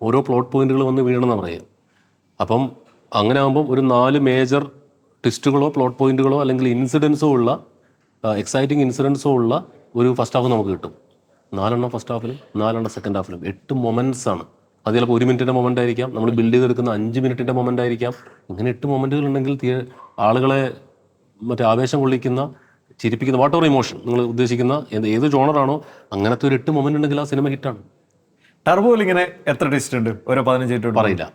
ഓരോ പ്ലോട്ട് പോയിന്റുകൾ വന്ന് വീഴണമെന്നാണ് പറയുക. അപ്പം അങ്ങനെ ആകുമ്പം ഒരു 4 മേജർ ട്വിസ്റ്റുകളോ പ്ലോട്ട് പോയിന്റുകളോ അല്ലെങ്കിൽ ഇൻസിഡൻസോ ഉള്ള എക്സൈറ്റിംഗ് ഇൻസിഡൻസോ ഉള്ള ഒരു ഫസ്റ്റ് ഹാഫ് നമുക്ക് കിട്ടും. 4 ഫസ്റ്റ് ഹാഫിലും 4 സെക്കൻഡ് ഹാഫിലും 8 മൊമെന്റ്സ് ആണ്. അത് ചിലപ്പോൾ 1 മിനിറ്റിൻ്റെ മൊമെന്റ് ആയിരിക്കാം, നമ്മൾ ബിൽഡ് ചെയ്തെടുക്കുന്ന 5 മിനിറ്റിൻ്റെ മൊമെന്റ് ആയിരിക്കാം. ഇങ്ങനെ 8 മൊമെന്റുകൾ ഉണ്ടെങ്കിൽ ആളുകളെ മറ്റേ ആവേശം കൊള്ളിക്കുന്ന, ചിരിപ്പിക്കുന്ന, വാട്ട് എവർ ഇമോഷൻ നിങ്ങൾ ഉദ്ദേശിക്കുന്ന ഏത് ജോണറാണോ അങ്ങനത്തെ ഒരു 8 മൊമെന്റ് ഉണ്ടെങ്കിൽ ആ സിനിമ ഹിറ്റാണ്. ടർബോയിൽ ഇങ്ങനെ എത്ര ട്വിസ്റ്റ് ഉണ്ട് ഓരോ 15 മിനിറ്റ്? പറയില്ല.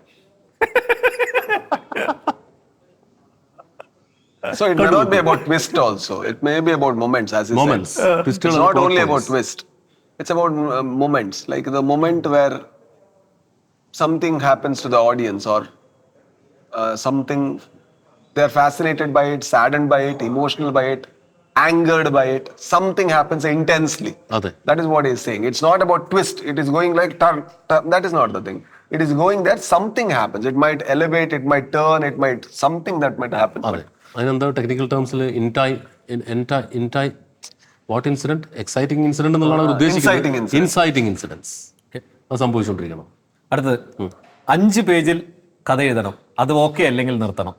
So it may not be about twist also. It may be about moments, as you Moments. said. It's not only about twist. It's about moments. Like the moment where something happens to the audience, or something, they're fascinated by it, saddened by it, emotional by it, angered by it. Something happens intensely. അതെ. That is what he's saying. It's not about twist. It is going like turn. That is not the thing. It is going that something happens. It might elevate, it might turn, it might something that might happen. അതെ. അതിനെന്താ ടെക്നിക്കൽ ടേംസിൽ വാട്ട് ഇൻസിഡന്റ്, എക്സൈറ്റിംഗ് ഇൻസിഡന്റ് എന്നുള്ളതാണ് ഉദ്ദേശിക്കുന്നത്. ഇൻസൈറ്റിംഗ് ഇൻസിഡൻസ് അത് സംഭവിച്ചുകൊണ്ടിരിക്കണം. അടുത്തത് 5 പേജിൽ കഥ എഴുതണം, അത് ഓക്കെ അല്ലെങ്കിൽ നിർത്തണം.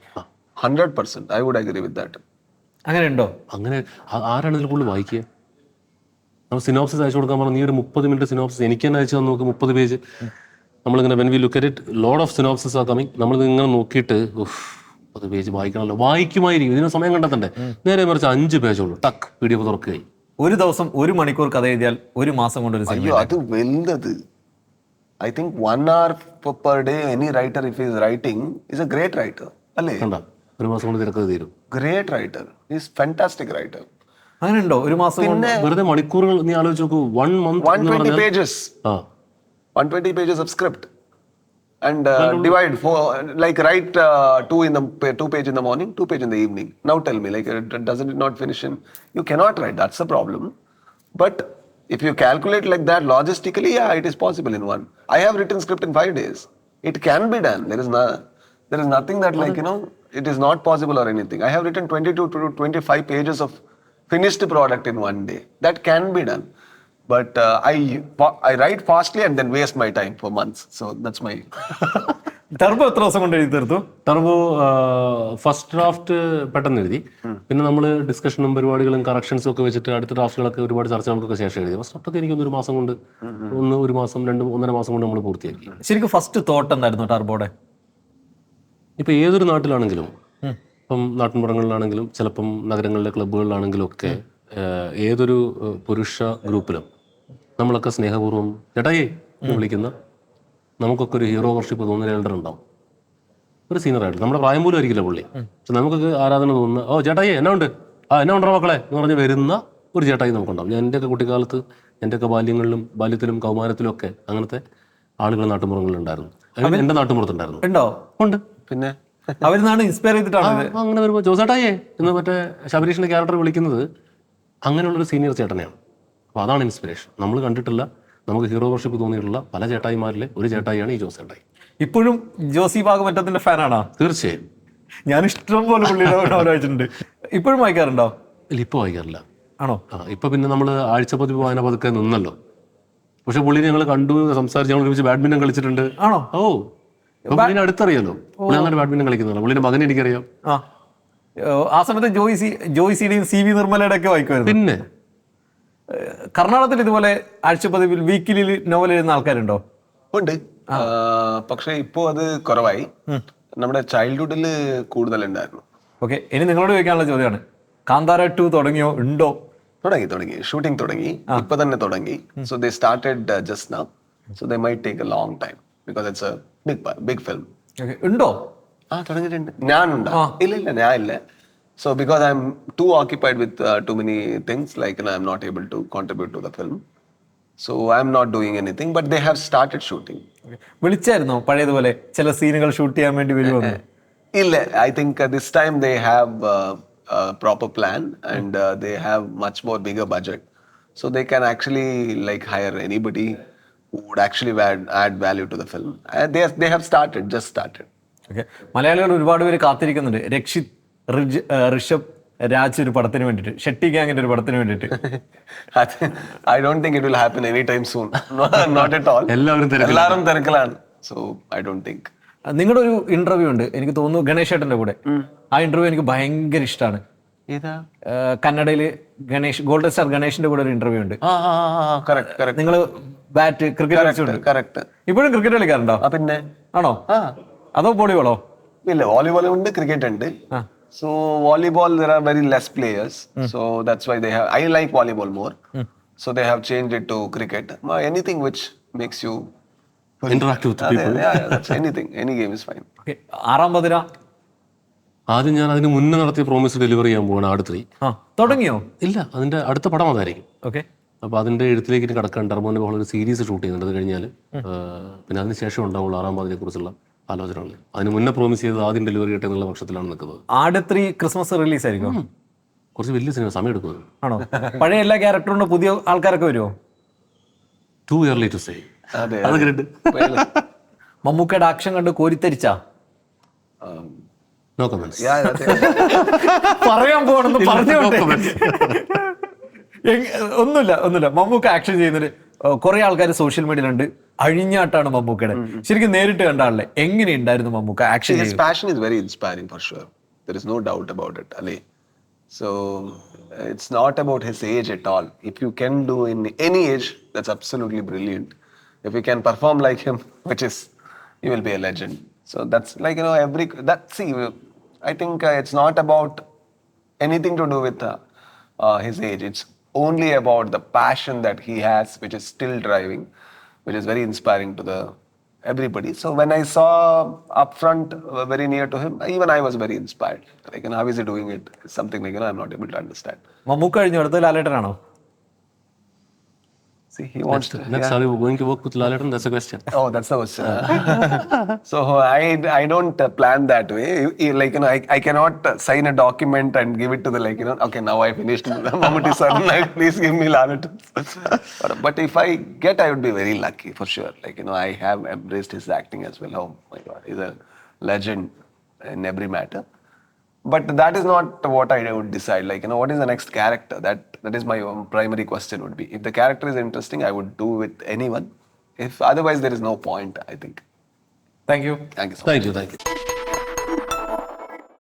100%. I would agree with that. അങ്ങനെ ഉണ്ടോ? അങ്ങനെ ആരാണ് ഇതിൽ കൂടുതൽ വായിക്കുക? നമ്മൾ സിനോപ്സിസ് അയച്ചു കൊടുക്കാൻ പറഞ്ഞാൽ നീ ഒരു 30 മിനിറ്റ് സിനോപ്സിസ് എനിക്ക് തന്നെ അയച്ചു നോക്ക്, 30 പേജ്. നമ്മളിങ്ങനെ when we look at it load of synopsis are coming, നമ്മൾ ഇങ്ങനെ നോക്കിയിട്ട് 30 പേജ് വായിക്കണമല്ലോ, വായിക്കുമായിരിക്കും, ഇതിന് സമയം കണ്ടെത്തണ്ടേ. നേരെ മറിച്ച് 5 പേജുള്ളൂ, ടക്ക് PDF തുറക്കുകയായി. ഒരു ദിവസം 1 മണിക്കൂർ കഥ എഴുതിയാൽ 1 മാസം കൊണ്ട് ഒരു സിനിമ. അയ്യോ അത് വലുത്. I think 1 hour per day any writer if he is writing is a great writer. അല്ലേ? കണ്ട, 1 മാസം കൊണ്ട് തിരക്കത് തീരും. Great writer. He is fantastic writer. അങ്ങനെ ഉണ്ടോ? 1 മാസം കൊണ്ട്? വെറുതെ മണിക്കൂറുകൾ നീ ആലോചിച്ച് നോക്കൂ. 1 month 120 pages. 120 pages of script. And divide for, like write 2 page in the morning, 2 page in the evening. Now tell me, like doesn't it not finish in? You cannot write. That's the problem. But if you calculate like that logistically, yeah, it is possible in one. I have written script in 5 days. It can be done. There is nothing that like it is not possible or anything. I have written 22 to 25 pages of finished product in 1 day. That can be done. But I write fastly and then waste my time for months. So that's my. Turbo എത്ര ദിവസം കൊണ്ട് എഴുതി തീർത്തു? ടർബോ ഫസ്റ്റ് ഡ്രാഫ്റ്റ് പെട്ടെന്ന് എഴുതി. പിന്നെ നമ്മൾ ഡിസ്കഷനും പരിപാടികളും കറക്ഷൻസും ഒക്കെ വെച്ചിട്ട് അടുത്ത ഡ്രാഫ്റ്റുകളൊക്കെ ഒരുപാട് ചർച്ചകൾക്കൊക്കെ ശേഷം എഴുതി. ഫസ്റ്റ് ഡ്രാഫ്റ്റൊക്കെ എനിക്കൊന്ന് 1 മാസം കൊണ്ട് 1 മാസം 1.5 മാസം കൊണ്ട് നമ്മൾ പൂർത്തിയാക്കി. ശരിക്കും ഫസ്റ്റ് തോട്ട് എന്തായിരുന്നു ടർബോയുടെ? ഇപ്പം ഏതൊരു നാട്ടിലാണെങ്കിലും, ഇപ്പം നാട്ടിൻപുറങ്ങളിലാണെങ്കിലും ചിലപ്പം നഗരങ്ങളിലെ ക്ലബ്ബുകളിലാണെങ്കിലും ഒക്കെ ഏതൊരു പുരുഷ ഗ്രൂപ്പിലും നമ്മളൊക്കെ സ്നേഹപൂർവ്വം ചേട്ടായി എന്ന് വിളിക്കുന്ന, നമുക്കൊക്കെ ഒരു ഹീറോ വർഷിപ്പ് തോന്നുന്ന എൽഡർ ഉണ്ടാവും, ഒരു സീനിയറായിട്ട്. നമ്മുടെ പ്രായം പോലും ആയിരിക്കില്ല പുള്ളി, പക്ഷെ നമുക്കൊക്കെ ആരാധന തോന്നുന്ന, ഓ ചേട്ടായി എന്നാ ഉണ്ട്, എന്നാ ഉണ്ടോ മക്കളെ എന്ന് പറഞ്ഞ് വരുന്ന ഒരു ചേട്ടായി നമുക്കുണ്ടാവും. ഞാൻ എൻ്റെയൊക്കെ കുട്ടിക്കാലത്ത്, എൻ്റെയൊക്കെ ബാല്യത്തിലും കൗമാരത്തിലും ഒക്കെ അങ്ങനത്തെ ആളുകൾ നാട്ടുമ്പുറങ്ങളിലുണ്ടായിരുന്നു. എൻ്റെ നാട്ടുമ്പുറത്തുണ്ടായിരുന്നു. ഉണ്ടോ? ഉണ്ട്. പിന്നെ അവരിന്നാണ് ഇൻസ്പയർ ചെയ്തിട്ടാണ് അങ്ങനെ വരുമ്പോൾ ജോസേട്ടായേ എന്ന് മറ്റേ ശബരീഷിന്റെ ക്യാരക്ടർ വിളിക്കുന്നത് അങ്ങനെയുള്ളൊരു സീനിയർ ചേട്ടനെയാണ്. അപ്പോൾ അതാണ് ഇൻസ്പിറേഷൻ. നമ്മൾ കണ്ടിട്ടില്ല, നമുക്ക് ഹീറോ വർഷിപ്പ് തോന്നിയിട്ടുള്ള പല ചേട്ടായിമാരിലെ ഒരു ചേട്ടായിയാണ് ഈ ജോസേട്ടായി. ഇപ്പോഴും ജോസി ഭാഗമറ്റത്തിന്റെ ഫാനാണോ? തീർച്ചയായും. ഞാൻ ഇഷ്ടം പോലെ പുള്ളിയുടെ വായിച്ചിട്ടുണ്ട്. ഇപ്പോഴും വായിക്കാറുണ്ടോ? ഇല്ല, ഇപ്പോൾ വായിക്കാറില്ല. ആണോ? ഇപ്പൊ പിന്നെ നമ്മൾ ആഴ്ചപ്പതിപ്പ് വായന പതുക്കെ നിന്നല്ലോ. പക്ഷെ പുള്ളിനെ ഞങ്ങൾ കണ്ടു, സംസാരിച്ച്, ഞങ്ങൾ ഒരുമിച്ച് ബാഡ്മിന്റൺ കളിച്ചിട്ടുണ്ട്. ആണോ? ഓ, പുള്ളിനെ അടുത്തറിയാലോ. പുള്ളി അങ്ങനെ ബാഡ്മിന്റൺ കളിക്കുന്നതാണ്. പുള്ളിന്റെ മകനെ എനിക്കറിയാം. ആ സമയത്ത് ജോയിസിയുടെയും CV നിർമ്മലയുടെ ഒക്കെ വായിക്കുമായിരുന്നു. പിന്നെ കർണാടകത്തിൽ ഇതുപോലെ ആഴ്ചപ്പതിപ്പിൽ വീക്കിലിൽ നോവൽ എഴുതുന്ന ആൾക്കാരുണ്ടോ? ഉണ്ട്, പക്ഷെ ഇപ്പോ അത് കുറവായി. നമ്മുടെ ചൈൽഡ്ഹുഡിൽ കൂടുതലുണ്ടായിരുന്നു. ഓക്കെ, ഇനി നിങ്ങളോട് ചോദിക്കാനുള്ള ചോദ്യമാണ്, കാന്താര 2 തുടങ്ങിയോ? ഉണ്ടോ? തുടങ്ങി ഷൂട്ടിംഗ് തുടങ്ങി, ഇപ്പൊ തന്നെ തുടങ്ങി. So they started just now. So they might take a long time because it's a big film. ഉണ്ടോ? തുടങ്ങിയിട്ടുണ്ട്. ഞാനുണ്ടോ? ഇല്ല, ഞാനില്ല. So because I'm too occupied with too many things, like I'm not able to contribute to the film. So I'm not doing anything, but they have started shooting. വിളിച്ചായിരുന്നോ പഴയതുപോലെ ചില സീനുകൾ ഷൂട്ട് ചെയ്യാൻ വേണ്ടി വരുമെന്ന്? ഇല്ല, I think this time they have a proper plan and they have much more bigger budget. So they can actually like hire anybody who would actually add value to the film. And they have just started. Okay, മലയാളികൾ ഒരുപാട് പേര് കാത്തിരിക്കുന്നുണ്ട് രക്ഷിത്, ഋഷഭ്, രാജ് ഒരു പടത്തിന് വേണ്ടിയിട്ട്, ഷെട്ടി ഗാങ്ങിന്റെ ഒരു പടത്തിന് വേണ്ടിയിട്ട്. I don't think it will happen anytime soon. Not at all. എല്ലാവരും തിരക്കിലാണ്. So I don't think. നിങ്ങളുടെ ഒരു ഇന്റർവ്യൂ ഉണ്ട്, എനിക്ക് തോന്നുന്നു ഗണേഷ് ഏട്ടന്റെ കൂടെ. ആ ഇന്റർവ്യൂ എനിക്ക് ഭയങ്കര ഇഷ്ടമാണ്. കന്നഡയില് ഗോൾഡൻ സ്റ്റാർ ഗണേഷിന്റെ കൂടെ ഒരു ഇന്റർവ്യൂ ഉണ്ട്. നിങ്ങൾ ബാറ്റ് ക്രിക്കറ്റ് ഇപ്പോഴും ക്രിക്കറ്റ് കളിക്കാറുണ്ടോ? പിന്നെ ആണോ? അതോ വോളിബോളോ? ഇല്ല, വോളിബോൾ ഉണ്ട്, ക്രിക്കറ്റ് ഉണ്ട്. So volleyball there are very less players, so that's why I like volleyball more. So they have changed it to cricket. Anything which makes you interact with people. Yeah, that's anything. Any game is fine. Okay, ആറാം പതിര ആദ്യം ഞാൻ അതിന് മുന്നേ നടത്തിയ പ്രോമിസ് ഡെലിവറി ചെയ്യാൻ പോവാണ്. ആട് 3 തുടങ്ങിയോ? ഇല്ല, അതിന്റെ അടുത്ത പടം അതായിരിക്കും. ഓക്കെ, അപ്പോൾ അതിന്റെ എഴുത്തിലേക്ക് കിടക്കാൻ ടർബോന്റെ ബഹളം ഒരു സീരീസ് ഷൂട്ട് ചെയ്യുന്നുണ്ട്. അത് കഴിഞ്ഞാൽ പിന്നെ അതിന് ശേഷം ഉണ്ടാവുള്ളൂ ആറാം പതിനെ കുറിച്ചുള്ള ആലോചനകൾ. അതിന് മുന്നേ പ്രോമിസ് ചെയ്തത് ആദ്യം ഡെലിവറി ചെയ്യട്ടെ എന്നുള്ള പക്ഷത്തിലാണ് നിൽക്കുന്നത്. ആട് 3 ക്രിസ്മസ് റിലീസ് ആയിരിക്കും. കുറച്ച് വലിയ സിനിമ, സമയം എടുക്കുന്നത്. ആണോ? പഴയ എല്ലാ ക്യാരക്ടറും പുതിയ ആൾക്കാരൊക്കെ വരുമോ? Too early to say. അത് കേട്ട് മമ്മൂക്കയുടെ ആക്ഷൻ കണ്ട് കോരിത്തരിച്ചാ? No comments. പറയാൻ പോകണമെന്ന് പറഞ്ഞു. ഒന്നുമില്ല. മമ്മൂക്ക ആക്ഷൻ ചെയ്യുന്നതിന് കുറെ ആൾക്കാർ സോഷ്യൽ മീഡിയയിലുണ്ട് അഴിഞ്ഞാട്ടാണ് മമ്മൂക്കയുടെ. ശരിക്കും നേരിട്ട് കണ്ടാണല്ലേ, എങ്ങനെയുണ്ടായിരുന്നു Mammukka action? His passion is very inspiring for sure. There is no doubt about it, Ali. So it's not about his age at all. If you can do in any age, that's absolutely brilliant. If you can perform like him, which is, you will be a legend. So that's like, you know, I think it's not about anything to do with his age. It's only about the passion that he has, which is still driving, which is very inspiring to everybody. So when I saw up front, very near to him, even I was very inspired. Like, you know, how is he doing it? It's something like, you know, I'm not able to understand. Mammukka കഴിഞ്ഞു അടുത്ത ലാലേട്ടനാണോ? See, he wants to. Next, are you going to work with Lalaton? That's a question. Oh, that's the question. So I don't plan that way. Like, you know, I cannot sign a document and give it to the, like, you know, okay, now I finished Mammootty sir, now please give me Lalaton. But if I get, I would be very lucky for sure. Like, you know, I have embraced his acting as well. Oh my God, he's a legend in every matter. But that is not what I would decide. Like, you know, what is the next character? That is my primary question would be. If the character is interesting, I would do with anyone. If otherwise, there is no point, I think. Thank you. Thank you so much. Thank you.